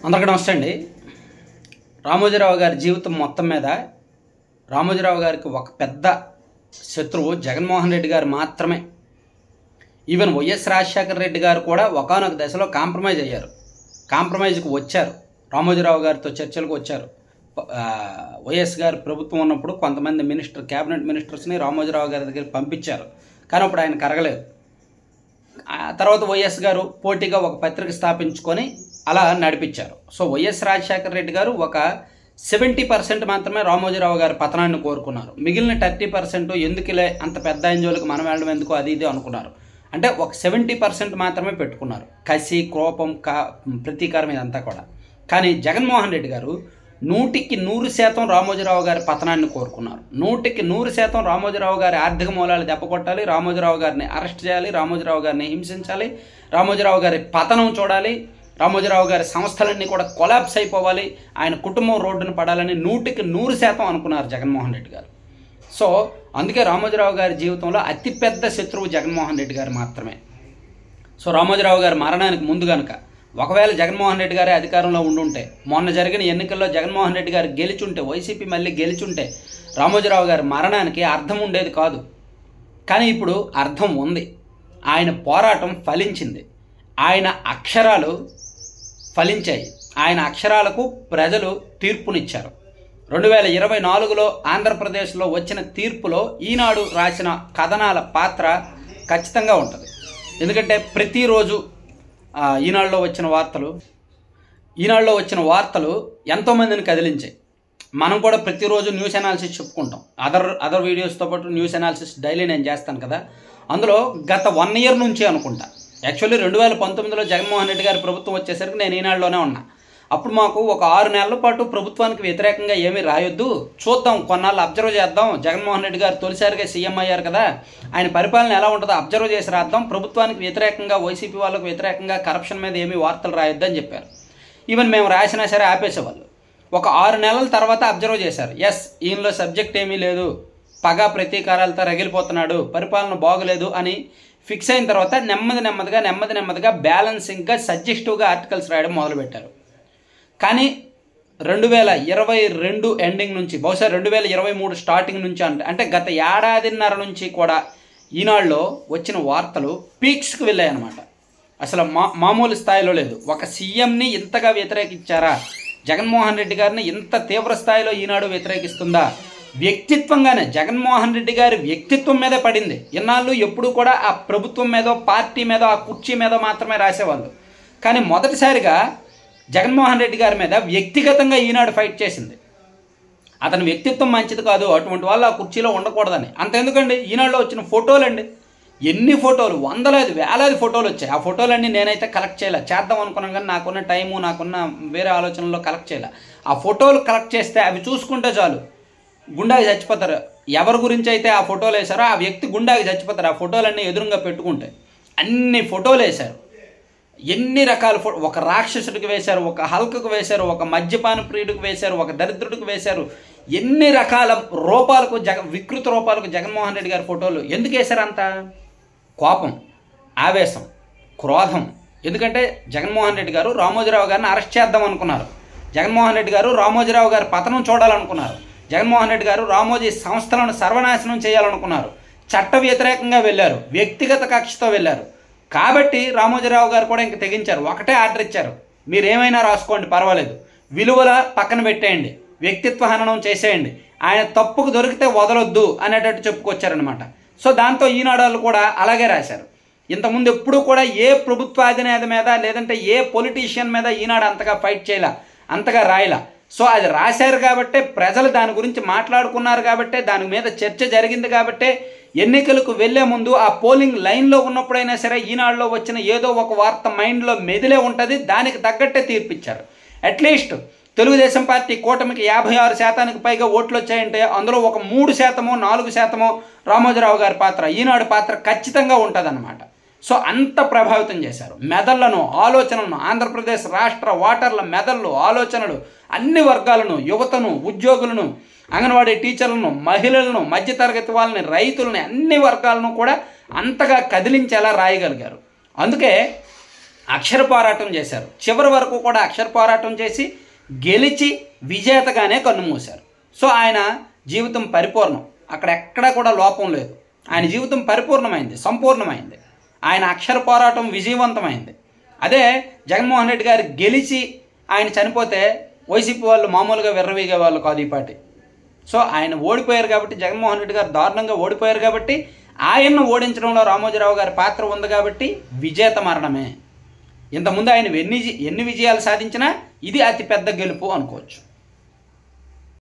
అందరికీ నమస్తే అండి. రామోజీరావు గారి జీవితం మొత్తం మీద రామోజీరావు గారికి ఒక పెద్ద శత్రువు జగన్మోహన్ రెడ్డి గారు మాత్రమే. ఈవెన్ వైఎస్ రాజశేఖర రెడ్డి గారు కూడా ఒకానొక దశలో కాంప్రమైజ్ అయ్యారు, కాంప్రమైజ్కి వచ్చారు, రామోజీరావు గారితో చర్చలకు వచ్చారు. వైఎస్ గారు ప్రభుత్వం ఉన్నప్పుడు కొంతమంది క్యాబినెట్ మినిస్టర్స్ని రామోజీరావు గారి దగ్గరికి పంపించారు, కానీ అప్పుడు ఆయన కరగలేదు. తర్వాత వైఎస్ గారు పోటీగా ఒక పత్రిక స్థాపించుకొని అలా నడిపించారు. సో వైఎస్ రాజశేఖర రెడ్డి గారు ఒక 70% మాత్రమే రామోజీరావు గారి పతనాన్ని కోరుకున్నారు. మిగిలిన 30% ఎందుకులే అంత పెద్ద ఎంజోలకు మనం వెళ్ళడం ఎందుకు అది ఇది అనుకున్నారు. అంటే ఒక 70% మాత్రమే పెట్టుకున్నారు. కసి, కోపం, ప్రతీకారం ఇదంతా కూడా. కానీ జగన్మోహన్ రెడ్డి గారు 100% రామోజీరావు గారి పతనాన్ని కోరుకున్నారు. 100% రామోజీరావు గారి ఆర్థిక మూలాలు దెబ్బకొట్టాలి, రామోజీరావు గారిని అరెస్ట్ చేయాలి, రామోజీరావు గారిని హింసించాలి, రామోజీరావు గారి పతనం చూడాలి, రామోజీరావు గారి సంస్థలన్నీ కూడా కొలాప్స్ అయిపోవాలి, ఆయన కుటుంబం రోడ్డున పడాలని 100% అనుకున్నారు జగన్మోహన్ రెడ్డి గారు. సో అందుకే రామోజీరావు గారి జీవితంలో అతిపెద్ద శత్రువు జగన్మోహన్ రెడ్డి గారు మాత్రమే. సో రామోజీరావు గారి మరణానికి ముందు కనుక ఒకవేళ జగన్మోహన్ రెడ్డి గారి అధికారంలో ఉండుంటే, మొన్న జరిగిన ఎన్నికల్లో జగన్మోహన్ రెడ్డి గారు గెలిచుంటే, వైసీపీ మళ్ళీ గెలిచుంటే రామోజీరావు గారి మరణానికి అర్థం ఉండేది కాదు. కానీ ఇప్పుడు అర్థం ఉంది. ఆయన పోరాటం ఫలించింది, ఆయన అక్షరాలు ఫలించాయి, ఆయన అక్షరాలకు ప్రజలు తీర్పునిచ్చారు. 2024లో ఆంధ్రప్రదేశ్లో వచ్చిన తీర్పులో ఈనాడు రాసిన కథనాల పాత్ర ఖచ్చితంగా ఉంటుంది. ఎందుకంటే ప్రతిరోజు ఈనాడులో వచ్చిన వార్తలు ఎంతోమందిని కదిలించాయి. మనం కూడా ప్రతిరోజు న్యూస్ అనాలిసిస్ చెప్పుకుంటాం. అదర్ వీడియోస్తో పాటు న్యూస్ అనాలిసిస్ డైలీ నేను చేస్తాను కదా. అందులో గత 1 year నుంచి అనుకుంటా, యాక్చువల్లీ 2019లో జగన్మోహన్ రెడ్డి గారి ప్రభుత్వం వచ్చేసరికి నేను ఈనాడులోనే ఉన్నా. అప్పుడు మాకు ఒక 6 నెలల పాటు ప్రభుత్వానికి వ్యతిరేకంగా ఏమీ రాయొద్దు, చూద్దాం, కొన్నాళ్ళు అబ్జర్వ్ చేద్దాం, జగన్మోహన్ రెడ్డి గారు తొలిసారిగా సీఎం అయ్యారు కదా, ఆయన పరిపాలన ఎలా ఉంటుందో అబ్జర్వ్ చేసి రాద్దాం, ప్రభుత్వానికి వ్యతిరేకంగా, వైసీపీ వాళ్ళకు వ్యతిరేకంగా కరప్షన్ మీద ఏమీ వార్తలు రాయొద్దు అని చెప్పారు. ఈవెన్ మేము రాసినా సరే ఆపేసేవాళ్ళు. ఒక 6 నెలల తర్వాత అబ్జర్వ్ చేశారు, ఎస్ ఈయనలో సబ్జెక్ట్ ఏమీ లేదు, పగ ప్రతీకారాలతో రగిలిపోతున్నాడు, పరిపాలన బాగలేదు అని ఫిక్స్ అయిన తర్వాత నెమ్మదిగా బ్యాలెన్సింగ్గా సజెస్టివ్గా ఆర్టికల్స్ రాయడం మొదలుపెట్టారు. కానీ 2022 ఎండింగ్ నుంచి, బహుశా 2023 స్టార్టింగ్ నుంచి, అంటే గత ఏడాదిన్నర నుంచి కూడా ఈనాడులో వచ్చిన వార్తలు పీక్స్కి వెళ్ళాయన్నమాట. అసలు మామూలు స్థాయిలో లేదు. ఒక సీఎంని ఇంతగా వ్యతిరేకించారా, జగన్మోహన్ రెడ్డి గారిని ఇంత తీవ్ర స్థాయిలో ఈనాడు వ్యతిరేకిస్తుందా, వ్యక్తిత్వంగానే జగన్మోహన్ రెడ్డి గారి వ్యక్తిత్వం మీదే పడింది. ఇన్నాళ్ళు ఎప్పుడు కూడా ఆ ప్రభుత్వం మీదో, పార్టీ మీదో, ఆ కుర్చీ మీదో మాత్రమే రాసేవాళ్ళు. కానీ మొదటిసారిగా జగన్మోహన్ రెడ్డి గారి మీద వ్యక్తిగతంగా ఈనాడు ఫైట్ చేసింది. అతని వ్యక్తిత్వం మంచిది కాదు, అటువంటి వాళ్ళు ఆ కుర్చీలో ఉండకూడదని. అంతెందుకండి, ఈనాడులో వచ్చిన ఫోటోలు అండి, ఎన్ని ఫోటోలు, వేలాది ఫోటోలు వచ్చాయి. ఆ ఫోటోలన్నీ నేనైతే కలెక్ట్ చేద్దాం అనుకున్నాను, కానీ నాకున్న టైము, నాకున్న వేరే ఆలోచనలో కలెక్ట్ చేయలే. ఆ ఫోటోలు కలెక్ట్ చేస్తే అవి చూసుకుంటే చాలు, గుండాకి చచ్చిపోతారు. ఎవరి గురించి అయితే ఆ ఫోటోలు వేశారో ఆ వ్యక్తి గుండాకి చచ్చిపోతారు. ఆ ఫోటోలన్నీ ఎదురుగా పెట్టుకుంటే అన్ని ఫోటోలు వేశారు. ఎన్ని రకాల ఒక రాక్షసుడికి వేశారు, ఒక హల్కకు వేశారు, ఒక మద్యపాన ప్రియుడికి వేశారు, ఒక దరిద్రుడికి వేశారు. ఎన్ని రకాల రూపాలకు, వికృత రూపాలకు జగన్మోహన్ రెడ్డి గారి ఫోటోలు ఎందుకు వేశారు? అంత కోపం, ఆవేశం, క్రోధం. ఎందుకంటే జగన్మోహన్ రెడ్డి గారు రామోజీరావు గారిని అరెస్ట్ చేద్దాం అనుకున్నారు. జగన్మోహన్ రెడ్డి గారు రామోజీరావు గారి పతనం చూడాలనుకున్నారు. జగన్మోహన్ రెడ్డి గారు రామోజీ సంస్థలను సర్వనాశనం చేయాలనుకున్నారు. చట్ట వ్యతిరేకంగా వెళ్ళారు, వ్యక్తిగత కక్షతో వెళ్ళారు. కాబట్టి రామోజీరావు గారు కూడా ఇంక తెగించారు. ఒకటే ఆర్డర్ ఇచ్చారు, మీరేమైనా రాసుకోండి పర్వాలేదు, విలువల పక్కన పెట్టేయండి, వ్యక్తిత్వ హననం చేసేయండి, ఆయన తప్పుకు దొరికితే వదలొద్దు అనేటట్టు చెప్పుకొచ్చారనమాట. సో దాంతో ఈనాడు కూడా అలాగే రాశారు. ఇంతకుముందు ఎప్పుడూ కూడా ఏ ప్రభుత్వ అధినేత మీద, లేదంటే ఏ పొలిటీషియన్ మీద ఈనాడు అంతగా ఫైట్ చేయలే, అంతగా రాయలా. సో అది రాశారు కాబట్టే, ప్రజలు దాని గురించి మాట్లాడుకున్నారు కాబట్టే, దాని మీద చర్చ జరిగింది కాబట్టే, ఎన్నికలకు వెళ్లే ముందు ఆ పోలింగ్ లైన్లో ఉన్నప్పుడైనా సరే ఈనాడులో వచ్చిన ఏదో ఒక వార్త మైండ్లో మెదిలే ఉంటుంది, దానికి తగ్గట్టే తీర్పిచ్చారు. అట్లీస్ట్ తెలుగుదేశం పార్టీ కూటమికి 56% పైగా ఓట్లు వచ్చాయంటే అందులో ఒక 3%, 4% రామోజీరావు గారి పాత్ర, ఈనాడు పాత్ర ఖచ్చితంగా ఉంటుందన్నమాట. సో అంత ప్రభావితం చేశారు. మెదళ్లను, ఆలోచనలను, ఆంధ్రప్రదేశ్ రాష్ట్ర ఓటర్ల మెదళ్ళు, ఆలోచనలు, అన్ని వర్గాలను, యువతను, ఉద్యోగులను, అంగన్వాడీ టీచర్లను, మహిళలను, మధ్యతరగతి వాళ్ళని, రైతులని, అన్ని వర్గాలను కూడా అంతగా కదిలించేలా రాయగలిగారు. అందుకే అక్షర పోరాటం చేశారు. చివరి వరకు కూడా అక్షర పోరాటం చేసి గెలిచి విజేతగానే కన్నుమూశారు. సో ఆయన జీవితం పరిపూర్ణం, అక్కడ ఎక్కడా కూడా లోపం లేదు. ఆయన జీవితం పరిపూర్ణమైంది, సంపూర్ణమైంది. ఆయన అక్షర పోరాటం విజయవంతమైంది. అదే జగన్మోహన్ రెడ్డి గారు గెలిచి ఆయన చనిపోతే వైసీపీ వాళ్ళు మామూలుగా విర్రవీగే వాళ్ళు కాదు ఈ పార్టీ. సో ఆయన ఓడిపోయారు కాబట్టి, జగన్మోహన్ రెడ్డి గారు దారుణంగా ఓడిపోయారు కాబట్టి, ఆయన్ను ఓడించడంలో రామోజీరావు గారి పాత్ర ఉంది కాబట్టి విజేత మరణమే. ఇంతకుముందు ఆయన ఎన్ని విజయాలు సాధించినా ఇది అతి పెద్ద గెలుపు అనుకోవచ్చు.